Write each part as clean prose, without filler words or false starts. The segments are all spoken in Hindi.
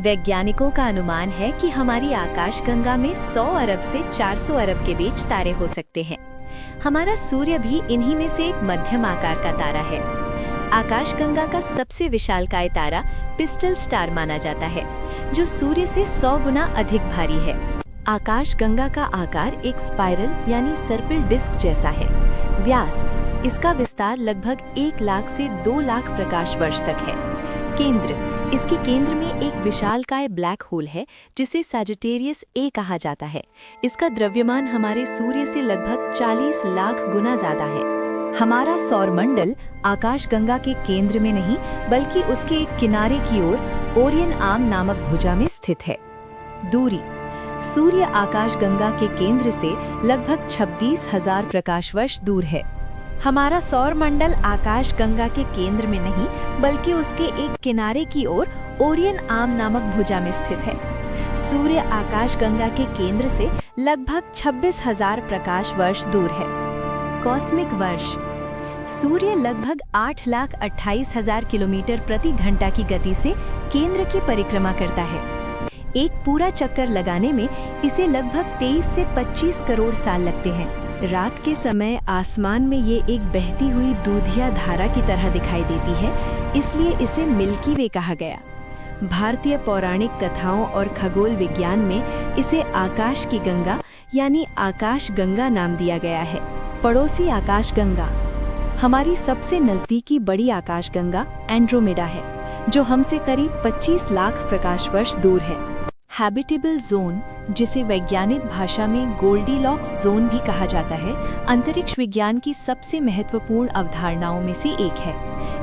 वैज्ञानिकों का अनुमान है कि हमारी आकाशगंगा में 100 अरब से 400 अरब के बीच तारे हो सकते हैं। हमारा सूर्य भी इन्हीं में से एक मध्यम आकार का तारा है। आकाशगंगा का सबसे विशालकाय तारा पिस्टल स्टार माना जाता है, जो सूर्य से 100 गुना अधिक भारी है। आकाशगंगा का आकार एक स्पाइरल यानी सर्पिल डिस्क जैसा है। व्यास, इसका विस्तार लगभग 1 लाख से 2 लाख प्रकाश वर्ष तक है। केंद्र, इसके केंद्र में एक विशालकाय ब्लैक होल है जिसे सैजिटेरियस ए कहा जाता है। इसका द्रव्यमान हमारे सूर्य से लगभग 40 लाख गुना ज्यादा है। हमारा सौरमंडल आकाशगंगा के केंद्र में नहीं बल्कि उसके एक किनारे की ओर ओरियन आर्म नामक भुजा में स्थित है। दूरी, सूर्य आकाशगंगा के केंद्र से लगभग 26,000 प्रकाश वर्ष दूर है। हमारा सौरमंडल आकाशगंगा के केंद्र में नहीं बल्कि उसके एक किनारे की ओर ओरियन आर्म नामक भुजा में स्थित है। सूर्य आकाशगंगा के केंद्र से लगभग 26,000 प्रकाश वर्ष दूर है। कॉस्मिक वर्ष, सूर्य लगभग 8,28,000 किलोमीटर प्रति घंटा की गति से केंद्र की परिक्रमा करता है। एक पूरा चक्कर लगाने में इसे लगभग 23 से 25 करोड़ साल लगते हैं। रात के समय आसमान में ये एक बहती हुई दूधिया धारा की तरह दिखाई देती है, इसलिए इसे मिल्की वे कहा गया। भारतीय पौराणिक कथाओं और खगोल विज्ञान में इसे आकाश की गंगा यानी आकाश गंगा नाम दिया गया है। पड़ोसी आकाशगंगा, हमारी सबसे नज़दीकी बड़ी आकाशगंगा एंड्रोमेडा है, जो हमसे करीब 25 लाख प्रकाश वर्ष दूर है। हैबिटेबल जोन, जिसे वैज्ञानिक भाषा में गोल्डीलॉक्स जोन भी कहा जाता है, अंतरिक्ष विज्ञान की सबसे महत्वपूर्ण अवधारणाओं में से एक है।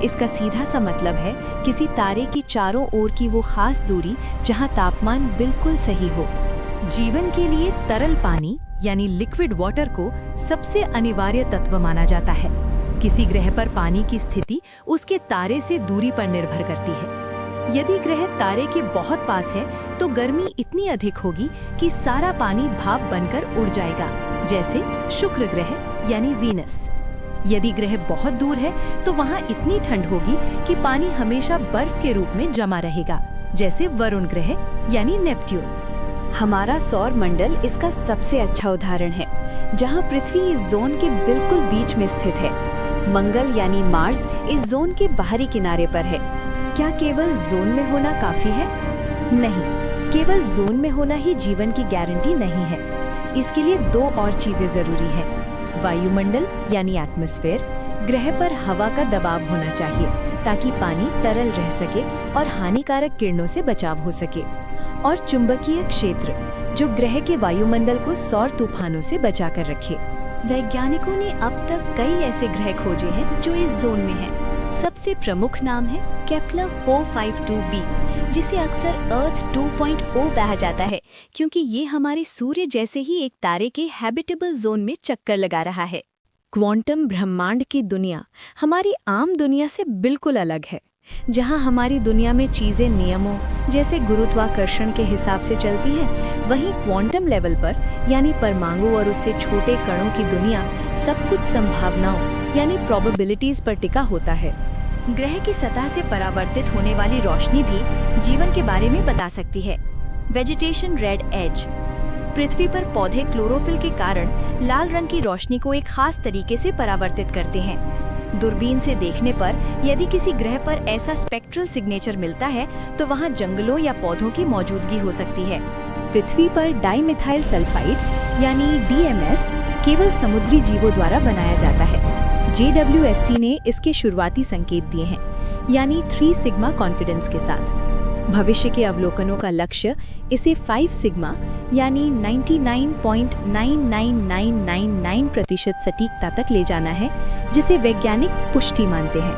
इसका सीधा सा मतलब है किसी तारे की चारों ओर की वो खास दूरी जहां तापमान बिल्कुल सही हो। जीवन के लिए तरल पानी यानी लिक्विड वाटर को सबसे अनिवार्य तत्व माना जाता है। किसी ग्रह पर पानी की स्थिति उसके तारे से दूरी पर निर्भर करती है। यदि ग्रह तारे के बहुत पास है तो गर्मी इतनी अधिक होगी कि सारा पानी भाप बनकर उड़ जाएगा, जैसे शुक्र ग्रह यानी वीनस। यदि ग्रह बहुत दूर है तो वहाँ इतनी ठंड होगी कि पानी हमेशा बर्फ के रूप में जमा रहेगा, जैसे वरुण ग्रह यानी नेपट्यून। हमारा सौर मंडल इसका सबसे अच्छा उदाहरण है, जहाँ पृथ्वी इस जोन के बिल्कुल बीच में स्थित है। मंगल यानी मार्स इस जोन के बाहरी किनारे पर है। क्या केवल जोन में होना काफी है? नहीं, केवल जोन में होना ही जीवन की गारंटी नहीं है। इसके लिए 2 और चीजें जरूरी हैं। वायुमंडल यानी एटमॉस्फेयर, ग्रह पर हवा का दबाव होना चाहिए ताकि पानी तरल रह सके और हानिकारक किरणों से बचाव हो सके। और चुंबकीय क्षेत्र, जो ग्रह के वायुमंडल को सौर तूफानों से बचा कर रखे। वैज्ञानिकों ने अब तक कई ऐसे ग्रह खोजे हैं जो इस जोन में हैं। सबसे प्रमुख नाम है केपलर 452b, जिसे अक्सर अर्थ 2.0 कहा जाता है क्योंकि ये हमारे सूर्य जैसे ही एक तारे के हैबिटेबल जोन में चक्कर लगा रहा है। क्वांटम ब्रह्मांड की दुनिया हमारी आम दुनिया से बिल्कुल अलग है। जहाँ हमारी दुनिया में चीजें नियमों जैसे गुरुत्वाकर्षण के हिसाब से चलती हैं, वहीं क्वांटम लेवल पर यानी परमाणु और उससे छोटे कणों की दुनिया सब कुछ संभावनाओं यानी प्रोबेबिलिटीज पर टिका होता है। ग्रह की सतह से परावर्तित होने वाली रोशनी भी जीवन के बारे में बता सकती है। वेजिटेशन रेड एज, पृथ्वी पर पौधे क्लोरोफिल के कारण लाल रंग की रोशनी को एक खास तरीके से परावर्तित करते हैं। दूरबीन से देखने पर यदि किसी ग्रह पर ऐसा स्पेक्ट्रल सिग्नेचर मिलता है तो वहाँ जंगलों या पौधों की मौजूदगी हो सकती है। पृथ्वी पर डाइमिथाइल सल्फाइड यानी DMS केवल समुद्री जीवों द्वारा बनाया जाता है। JWST ने इसके शुरुआती संकेत दिए हैं, यानी 3 सिग्मा कॉन्फिडेंस के साथ। भविष्य के अवलोकनों का लक्ष्य इसे 5 सिग्मा यानी 99.99999% सटीकता तक ले जाना है, जिसे वैज्ञानिक पुष्टि मानते हैं।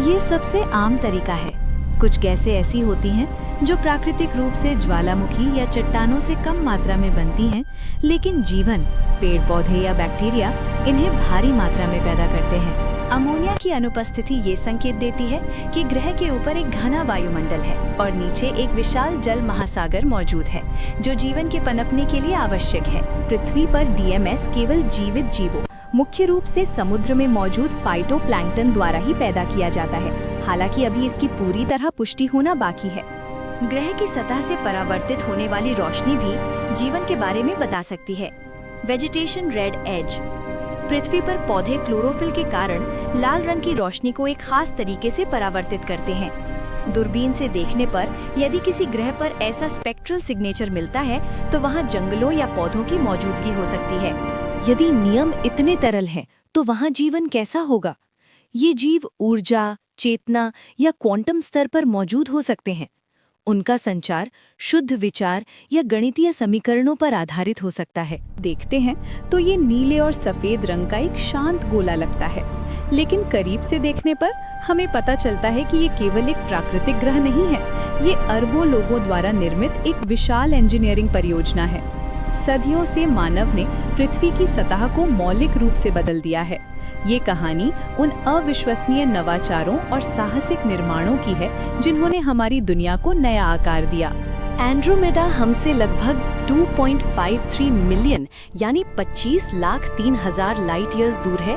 ये सबसे आम तरीका है। कुछ गैसें ऐसी होती हैं जो प्राकृतिक रूप से ज्वालामुखी या चट्टानों से कम मात्रा में बनती हैं, लेकिन जीवन, पेड़ पौधे या बैक्टीरिया इन्हें भारी मात्रा में पैदा करते हैं। अमोनिया की अनुपस्थिति ये संकेत देती है कि ग्रह के ऊपर एक घना वायुमंडल है और नीचे एक विशाल जल महासागर मौजूद है, जो जीवन के पनपने के लिए आवश्यक है। पृथ्वी पर DMS केवल जीवित जीवों, मुख्य रूप से समुद्र में मौजूद फाइटोप्लैंक्टन द्वारा ही पैदा किया जाता है। हालांकि अभी इसकी पूरी तरह पुष्टि होना बाकी है। ग्रह की सतह से परावर्तित होने वाली रोशनी भी जीवन के बारे में बता सकती है। Vegetation red as. पृथ्वी पर पौधे क्लोरोफिल के कारण लाल रंग की रोशनी को एक खास तरीके से परावर्तित करते हैं। दूरबीन से देखने पर यदि किसी ग्रह पर ऐसा स्पेक्ट्रल सिग्नेचर मिलता है तो वहां जंगलों या पौधों की मौजूदगी हो सकती है। यदि नियम इतने तरल हैं, तो वहां जीवन कैसा होगा? ये जीव ऊर्जा, चेतना या क्वांटम स्तर पर मौजूद हो सकते हैं। उनका संचार शुद्ध विचार या गणितीय समीकरणों पर आधारित हो सकता है। देखते हैं तो ये नीले और सफेद रंग का एक शांत गोला लगता है, लेकिन करीब से देखने पर हमें पता चलता है कि ये केवल एक प्राकृतिक ग्रह नहीं है। ये अरबों लोगों द्वारा निर्मित एक विशाल इंजीनियरिंग परियोजना है। सदियों से मानव ने पृथ्वी की सतह को मौलिक रूप से बदल दिया है। ये कहानी उन अविश्वसनीय नवाचारों और साहसिक निर्माणों की है जिन्होंने हमारी दुनिया को नया आकार दिया। एंड्रोमेडा हमसे लगभग 2.53 मिलियन यानी 25,03,000 लाइट ईयर्स दूर है।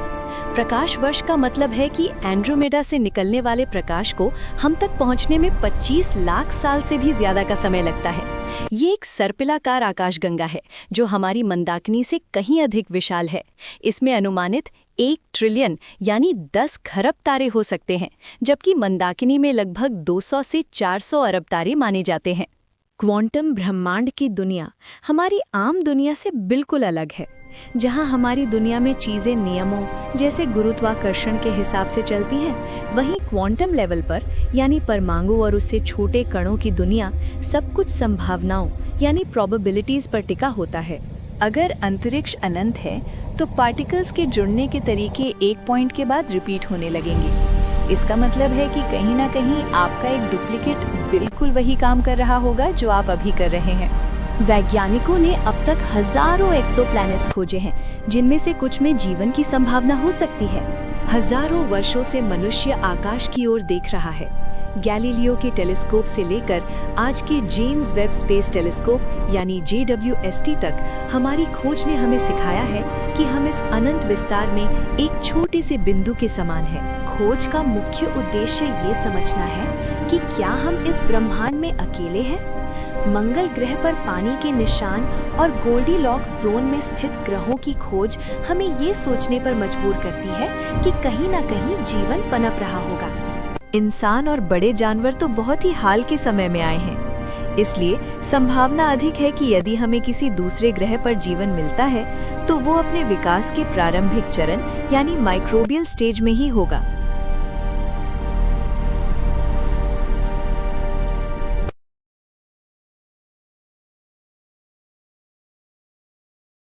प्रकाश वर्ष का मतलब है कि एंड्रोमेडा से निकलने वाले प्रकाश को हम तक पहुंचने में 25 लाख साल से भी ज्यादा का समय लगता है। ये एक सर्पिलाकार आकाशगंगा है जो हमारी मंदाकिनी से कहीं अधिक विशाल है। इसमें अनुमानित 1 ट्रिलियन यानी 10 खरब तारे हो सकते हैं, जबकि मंदाकिनी में लगभग 200 से 400 अरब तारे माने जाते हैं। क्वांटम ब्रह्मांड की दुनिया हमारी आम दुनिया से बिल्कुल अलग है। जहां हमारी दुनिया में चीजें नियमों जैसे गुरुत्वाकर्षण के हिसाब से चलती हैं, वहीं क्वांटम लेवल पर यानी परमाणु और उससे छोटे कणों की दुनिया सब कुछ संभावनाओं यानी प्रोबेबिलिटीज पर टिका होता है। अगर अंतरिक्ष अनंत है तो पार्टिकल्स के जुड़ने के तरीके एक पॉइंट के बाद रिपीट होने लगेंगे। इसका मतलब है कि कहीं ना कहीं आपका एक डुप्लीकेट बिल्कुल वही काम कर रहा होगा जो आप अभी कर रहे हैं। वैज्ञानिकों ने अब तक हजारों एक्सोप्लैनेट्स खोजे हैं, जिनमें से कुछ में जीवन की संभावना हो सकती है। हजारों वर्षों से मनुष्य आकाश की ओर देख रहा है। गैलीलियो के टेलीस्कोप से लेकर आज के जेम्स वेब स्पेस टेलीस्कोप यानी JWST तक हमारी खोज ने हमें सिखाया है कि हम इस अनंत विस्तार में एक छोटे से बिंदु के समान हैं। खोज का मुख्य उद्देश्य ये समझना है कि क्या हम इस ब्रह्मांड में अकेले हैं? मंगल ग्रह पर पानी के निशान और गोल्डीलॉक्स जोन में स्थित ग्रहों की खोज हमें ये सोचने पर मजबूर करती है कि कहीं ना कहीं जीवन पनप रहा होगा। इंसान और बड़े जानवर तो बहुत ही हाल के समय में आए हैं, इसलिए संभावना अधिक है कि यदि हमें किसी दूसरे ग्रह पर जीवन मिलता है तो वो अपने विकास के प्रारंभिक चरण यानी माइक्रोबियल स्टेज में ही होगा।